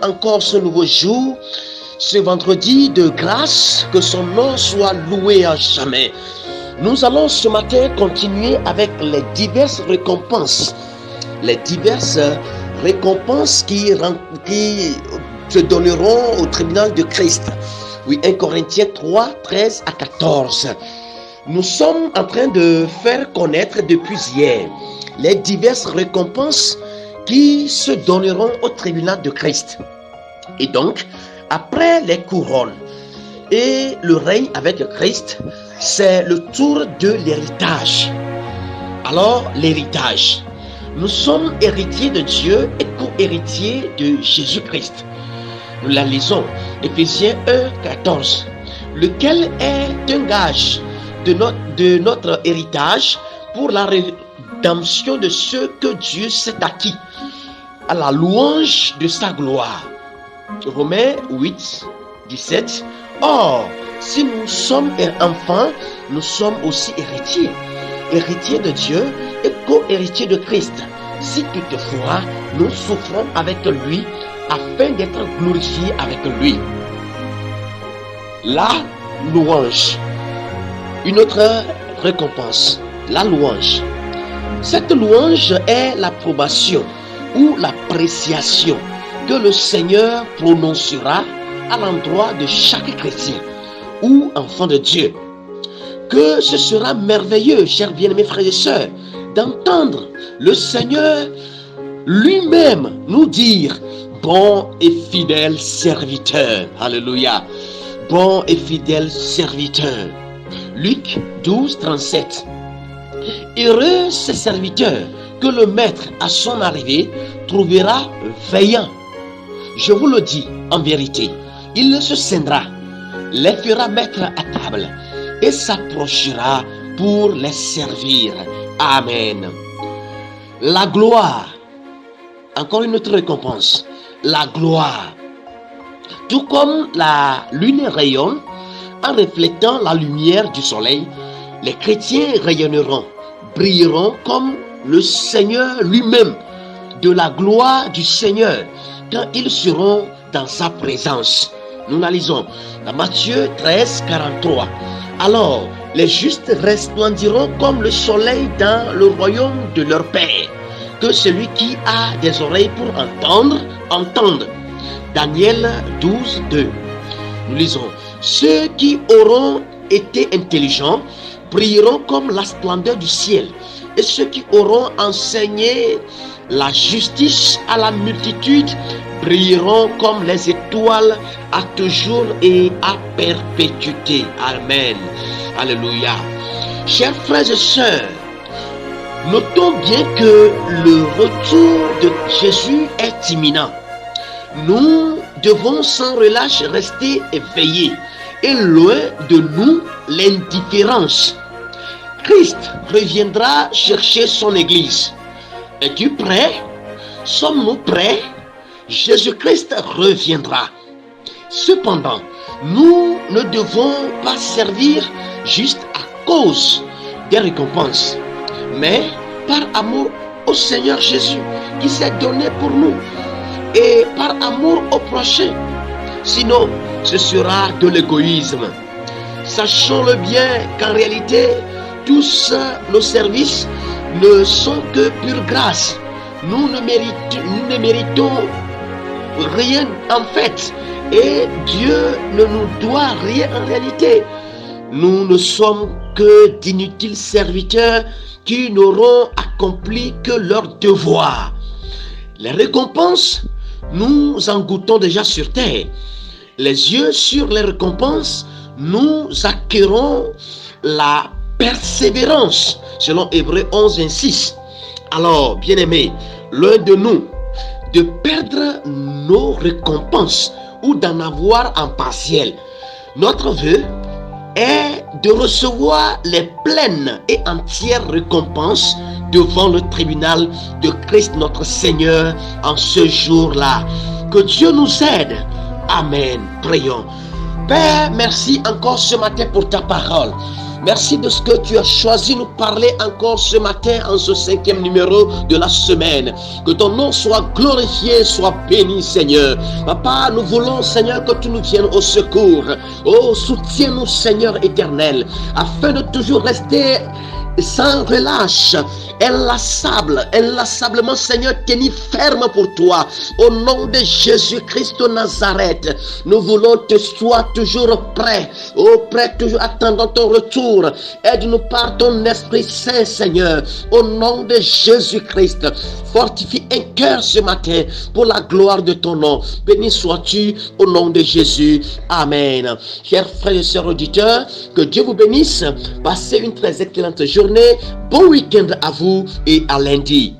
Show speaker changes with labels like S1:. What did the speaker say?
S1: encore ce nouveau jour, ce vendredi de grâce, que son nom soit loué à jamais. Nous allons ce matin continuer avec les diverses récompenses. Les diverses récompenses qui se donneront au tribunal de Christ. Oui, 1 Corinthiens 3, 13 à 14. Nous sommes en train de faire connaître depuis hier les diverses récompenses qui se donneront au tribunal de Christ. Et donc, après les couronnes et le règne avec Christ, c'est le tour de l'héritage. Alors, l'héritage. Nous sommes héritiers de Dieu et co-héritiers de Jésus-Christ. Nous la lisons, Éphésiens 1, 14, lequel est un gage de notre héritage pour la rédemption de ceux que Dieu s'est acquis, à la louange de sa gloire. Romains 8, 17. Or, si nous sommes enfants, nous sommes aussi héritiers. Héritiers de Dieu et co-héritiers de Christ. Si toutefois nous souffrons avec lui, afin d'être glorifiés avec lui. La louange. Une autre récompense, la louange. Cette louange est l'approbation ou l'appréciation que le Seigneur prononcera à l'endroit de chaque chrétien ou enfant de Dieu. Que ce sera merveilleux, chers bien-aimés frères et sœurs, d'entendre le Seigneur lui-même nous dire: bon et fidèle serviteur. Alléluia. Bon et fidèle serviteur. Luc 12, 37. Heureux ces serviteurs que le maître à son arrivée trouvera veillant. Je vous le dis en vérité, il se scindra, les fera mettre à table et s'approchera pour les servir. Amen. La gloire. Encore une autre récompense. La gloire. Tout comme la lune rayonne en reflétant la lumière du soleil, les chrétiens rayonneront, brilleront comme le Seigneur lui-même, de la gloire du Seigneur, quand ils seront dans sa présence. Nous la lisons dans Matthieu 13, 43. Alors, les justes resplendiront comme le soleil dans le royaume de leur Père. Que celui qui a des oreilles pour entendre, entende. Daniel 12, 2. Nous lisons: ceux qui auront été intelligents brilleront comme la splendeur du ciel, et ceux qui auront enseigné la justice à la multitude brilleront comme les étoiles à toujours et à perpétuité. Amen. Alléluia. Chers frères et sœurs, notons bien que le retour de Jésus est imminent. Nous devons sans relâche rester éveillés et loin de nous l'indifférence. Christ reviendra chercher son Église. Es-tu prêt? Sommes-nous prêts? Jésus-Christ reviendra. Cependant, nous ne devons pas servir juste à cause des récompenses, mais par amour au Seigneur Jésus qui s'est donné pour nous et par amour au prochain. Sinon, ce sera de l'égoïsme. Sachons-le bien qu'en réalité, tous nos services ne sont que pure grâce. Nous ne méritons rien en fait, et Dieu ne nous doit rien en réalité. Nous ne sommes que d'inutiles serviteurs qui n'auront accompli que leur devoir. Les récompenses, nous en goûtons déjà sur terre. Les yeux sur les récompenses, nous acquérons la persévérance, selon Hébreux 11, 26. Alors, bien-aimés, l'un de nous, de perdre nos récompenses ou d'en avoir en partiel. Notre vœu est de recevoir les pleines et entières récompenses devant le tribunal de Christ notre Seigneur en ce jour-là. Que Dieu nous aide. Amen. Prions. Père, merci encore ce matin pour ta parole. Merci de ce que tu as choisi de nous parler encore ce matin en ce 5e numéro de la semaine. Que ton nom soit glorifié, soit béni, Seigneur. Papa, nous voulons, Seigneur, que tu nous viennes au secours. Oh, soutiens-nous, Seigneur éternel, afin de toujours rester sans relâche, inlassablement, Seigneur, tenir ferme pour toi. Au nom de Jésus-Christ de Nazareth, nous voulons te sois toujours prêt, prêt, toujours attendant ton retour. Aide-nous par ton Esprit Saint, Seigneur. Au nom de Jésus-Christ, fortifie un cœur ce matin pour la gloire de ton nom. Béni sois-tu au nom de Jésus. Amen. Chers frères et sœurs auditeurs, que Dieu vous bénisse. Passez une très excellente journée. Bon week-end à vous et à lundi.